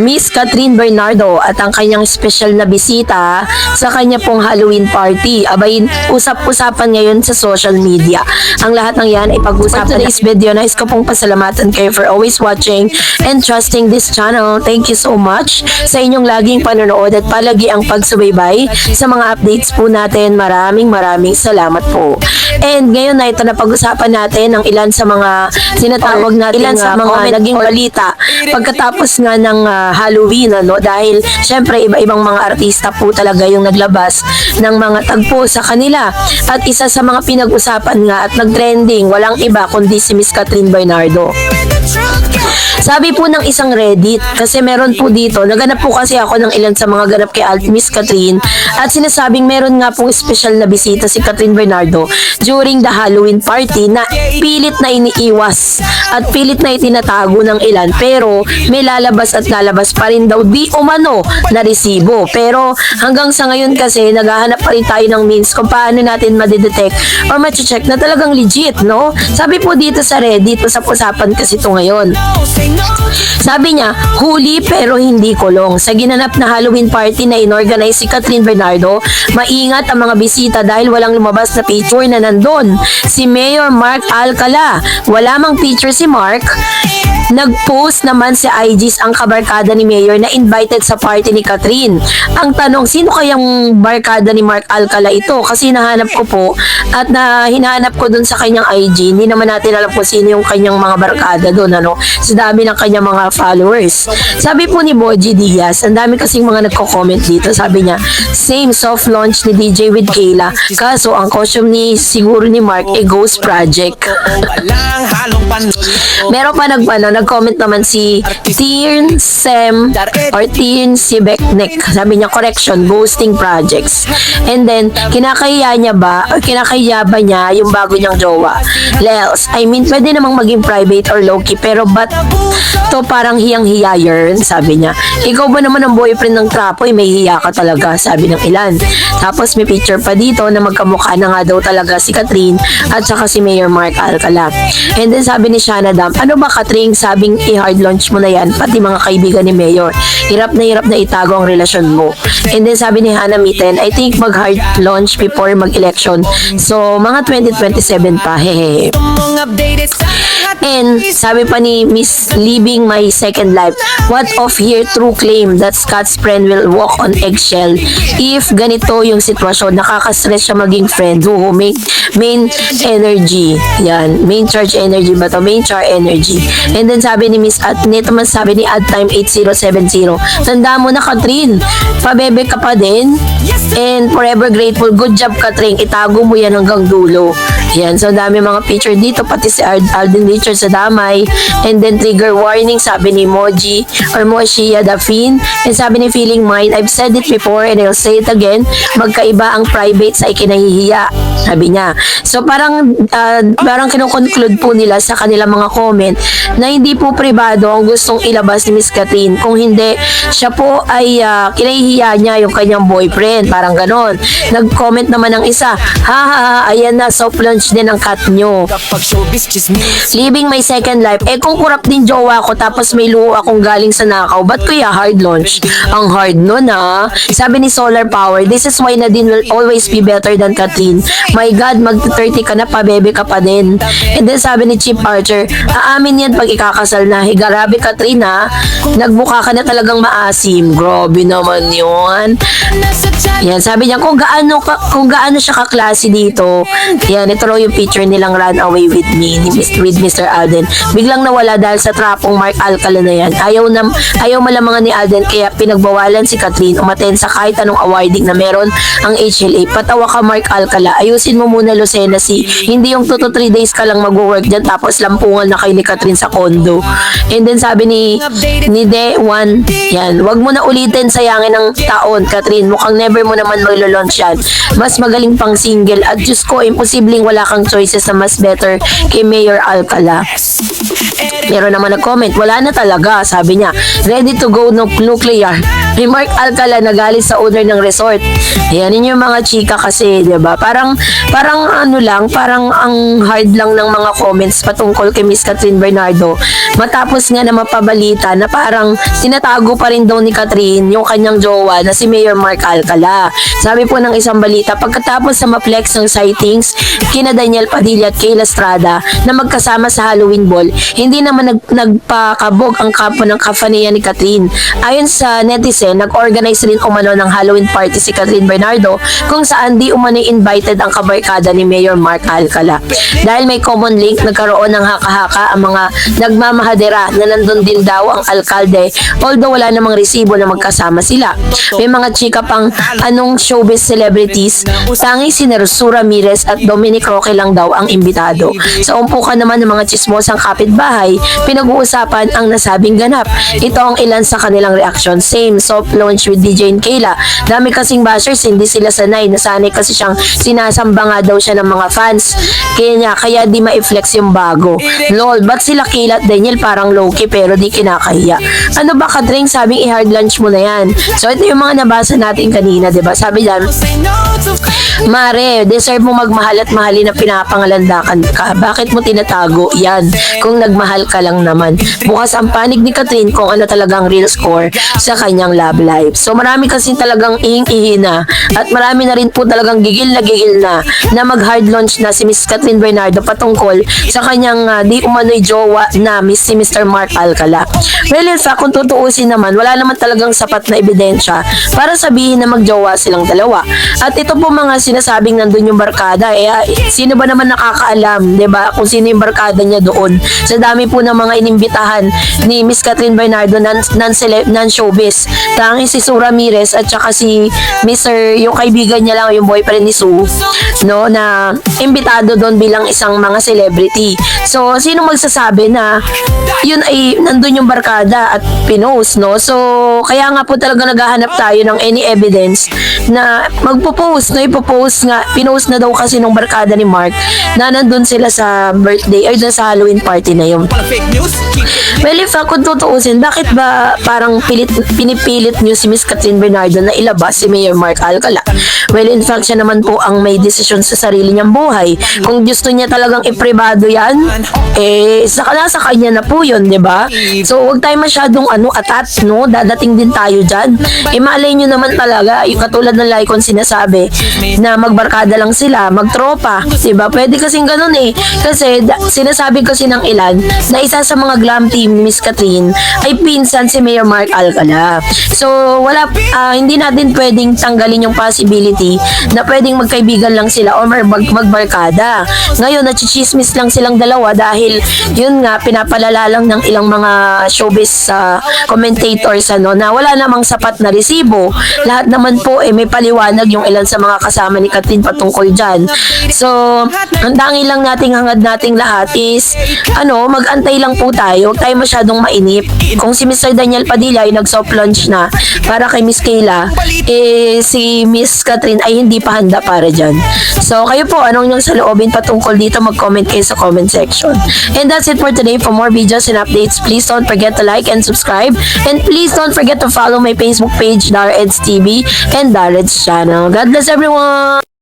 Miss Catherine Bernardo at ang kanyang special na bisita sa kanya pong Halloween party. Abay, usap-usapan ngayon sa social media. Ang lahat ng yan ay pag-usapan. For today's video, nais ko pong pasalamatan kayo for always watching and trusting this channel. Thank you so much sa inyong laging panonood at palagi ang pagsubaybay sa mga updates po natin. Maraming salamat po. And ngayon na ito na pag-usapan natin ang ilan sa mga sinatawag natin ilan sa mga naging balita pagkatapos nga ng Halloween, ano, dahil syempre iba-ibang mga artista po talaga yung naglabas ng mga tagpo sa kanila. At isa sa mga pinag-usapan nga at nag-trending, walang iba kundi si Miss Catherine Bernardo. Sabi po ng isang Reddit, kasi meron po dito, naganap po kasi ako ng ilan sa mga ganap kay Miss Catherine at sinasabing meron nga pong special na bisita si Catherine Bernardo during the Halloween party na pilit na iniiwas at pilit na itinatago ng ilan, pero may lalabas at lalabas pa rin daw di umano na resibo. Pero hanggang sa ngayon kasi naghahanap pa rin tayo ng means kung paano natin madidetect or ma-check na talagang legit, no? Sabi po dito sa Reddit, usap-usapan kasi ito ngayon. Sabi niya, huli pero hindi kulong. Sa ginanap na Halloween party na inorganize si Catherine Bernardo, maingat ang mga bisita dahil walang lumabas na picture na nandun si Mayor Mark Alcala. Wala mang picture si Mark. Nag-post naman si IGs ang kabarkada ni Mayor na invited sa party ni Catherine. Ang tanong, sino kayang barkada ni Mark Alcala ito? Kasi hinahanap ko po at hinahanap ko dun sa kanyang IG. Hindi naman natin alam kung sino yung kanyang mga barkada dun, ano? Sa dami ng kanyang mga followers. Sabi po ni Boji Diaz, ang dami kasing mga nagko-comment dito. Sabi niya, same soft launch ni DJ with Kayla. Kaso ang costume ni siguro ni Mark ghost project. Meron pa nag-comment naman si Teen Sem or Teen Sibeknek. Sabi niya, correction, ghosting projects. And then, kinakahiya niya ba o kinakahiya ba niya yung bago niyang jowa? Lels, I mean, pwede namang maging private or low-key, pero but to parang hiyang-hiya yun, sabi niya. Ikaw ba naman ang boyfriend ng trapo, may hiya ka talaga, sabi ng ilan. Tapos may picture pa dito na magkamukha na nga daw talaga si Catherine at saka si Mayor Mark Alcala. And then sabi ni Shana Dam, ano ba Catherine, sabing i-hard launch mo na yan, pati mga kaibigan ni Mayor. Hirap na itago ang relasyon mo. And then sabi ni Hannah Mitten, I think mag-hard launch before mag-election. So, mga 2027 pa, hehehe. And sabi pa ni Miss Living My Second Life, what of here true claim that Scott's friend will walk on eggshell if ganito yung sitwasyon, nakaka-stress siya maging friend. Main energy. Yan. Main charge energy ba to? Main char energy. And then sabi ni Miss Nito man sabi ni Adtime 8070, tanda mo na Catherine, pabebe ka pa din. And forever grateful. Good job Catherine. Itago mo yan hanggang dulo. Yan. So dami mga picture dito, pati si Alden Richards sa damay. And then trigger warning, sabi ni Moji or Moshia Dafin. And sabi ni Feeling Mine, I've said it before and I'll say it again, magkaiba ang private sa ikinahihiya, sabi niya. So parang kinukonclude po nila sa kanilang mga comment na hindi po privado ang gustong ilabas ni Miss Catherine, kung hindi siya po ay kinahihiya niya yung kanyang boyfriend, parang ganon. Nag-comment naman ng isa, ayan na, soft launch din ang cut nyo. Living My Second Life, kung kurap din jowa ko tapos may luho akong galing sa nakaw, ba't kaya hard launch? Ang hard nun Sabi ni Solar Power, this is why Nadine will always be better than Catherine. My God, mag-30 ka na, pabebe ka pa din. And then sabi ni Chip Archer, aamin yan pag ikakasal na. Grabe Catherine nagbuka ka na talagang maasim. Grabe naman yun. Yan, sabi niya, kung gaano siya kaklase dito. Yan, ito raw yung picture nilang Run Away With Me with Mr. Alden. Biglang nawala dahil sa trapong Mark Alcala na yan. Ayaw malamangan ni Alden, kaya pinagbawalan si Catherine umaten sa kahit anong awarding na meron ang HLA. Patawa ka Mark Alcala, ayusin mo muna Lucena hindi yung 2 to 3 days ka lang mag-work dyan tapos lampungan na kayo ni Catherine sa condo. And then sabi ni De1, yan, wag mo na ulitin, sayangin ng taon Catherine, mukhang never mo naman mag-launch yan. Mas magaling pang single at Diyos ko, imposibleng wala kang choices na mas better kay Mayor Alcala. Pero naman nag-comment, wala na talaga, sabi niya, ready to go no nuclear. May Mark Alcala na galit sa owner ng resort. Yan, yun yung mga chika kasi, diba? Parang Parang ano lang, parang ang hard lang ng mga comments patungkol kay Miss Catherine Bernardo. Matapos nga na mapabalita na parang tinatago pa rin daw ni Catherine yung kanyang jowa na si Mayor Mark Alcala. Sabi po ng isang balita, pagkatapos sa maplex ng sightings kina Daniel Padilla at Kayla Estrada na magkasama sa Halloween Ball, hindi naman nagpakabog ang kampo ng kafaniya ni Catherine. Ayon sa netizen, nag-organize rin umano ng Halloween party si Catherine Bernardo kung saan di umano invited ang kabarkada ni Mayor Mark Alcala. Dahil may common link, nagkaroon ng haka-haka ang mga nagmamahadera na nandun din daw ang alkalde, although wala namang resibo na magkasama sila. May mga chika pang anong showbiz celebrities, tangi si Nersu Ramirez at Dominic Roque lang daw ang imbitado. Sa umpukan naman ng mga chismosang kapitbahay, pinag-uusapan ang nasabing ganap. Ito ang ilan sa kanilang reaksyon. Same, soft launch with DJ and Kayla. Dami kasing bashers, hindi sila sanay. Nasanay kasi siyang sinasamba nga daw siya ng mga fans. Kaya di ma-flex yung bago. Lol, ba't sila Kayla at Daniel parang low-key pero di kinakahiya? Ano ba Katring, sabing i-hard lunch mo na yan? So ito yung mga nabasa natin kanina, diba? Sabi dyan, Mare, deserve mo magmahal at mahalin na pinapangalandakan ka. Bakit mo tinatago yan kung nagmahal ka lang naman? Bukas ang panig ni Catherine kung ano talagang real score sa kanyang love life. So marami kasi talagang ihing-ihi na at marami na rin po talagang gigil na mag-hard launch na si Miss Catherine Bernardo patungkol sa kanyang di umano'y jowa na si Mr. Mark Alcala. Well, in fact, kung tutuusin naman, wala naman talagang sapat na ebidensya para sabihin na magjowa silang dalawa. At ito po mga sinasabing nandun yung barkada, sino ba naman nakakaalam, 'di ba? Kung sino yung barkada niya doon. Sa dami po ng mga inimbitahan ni Miss Catherine Bernardo non-showbiz. Tanging si Sue Ramirez at saka si Mr. yung kaibigan niya lang, yung boyfriend ni Sue, no, na imbitado doon bilang isang mga celebrity. So, sino magsasabi na yun ay nandun yung barkada at pinost, no? So, kaya nga po talaga naghahanap tayo ng any evidence na magpo-post, no? Ipo-post nga, pinost na daw kasi nung barkada ni Mark na nandun sila sa birthday or sa Halloween party na yun. Well, if kung tutuusin, bakit ba parang pinipilit nyo si Miss Catherine Bernardo na ilabas si Mayor Mark Alcala? Well, in fact, siya naman po ang may desisyon sa sarili niyang buhay. Kung gusto niya talagang ipribado yan, nasa kanya na po yun, di ba? So, huwag tayo masyadong atat, no? Dadating din tayo dyan. Malay nyo naman talaga, yung katulad ng like kong sinasabi, na magbarkada lang sila, magtropa, di ba? Pwede kasing ganun Kasi, sinasabi kasi ng ilan, na isa sa mga glam team ni Miss Catherine ay pinsan si Mayor Mark Alcala. So, hindi natin pwedeng tanggalin yung possibility na pwedeng magkaibigan lang sila o magbarkada. Ngayon, nachichismis lang silang dalawa dahil yun nga, pinapalala lang ng ilang mga showbiz commentators na wala namang sapat na resibo. Lahat naman po may paliwanag yung ilan sa mga kasama ni Catherine patungkol dyan. So, ang tangi lang nating hangad nating lahat is mag-antay lang po tayo. Huwag tayo masyadong mainip. Kung si Mr. Daniel Padilla ay nag-soft launch na para kay Miss Kayla, si Miss Catherine ay hindi pa handa para dyan. So, kayo po, anong inyong saloobin patungkol dito? Mag-comment kayo sa comment section. And that's it for today. For more videos and updates, please don't forget to like and subscribe. And please don't forget to follow my Facebook page, Dareds TV and Dareds channel. God bless everyone!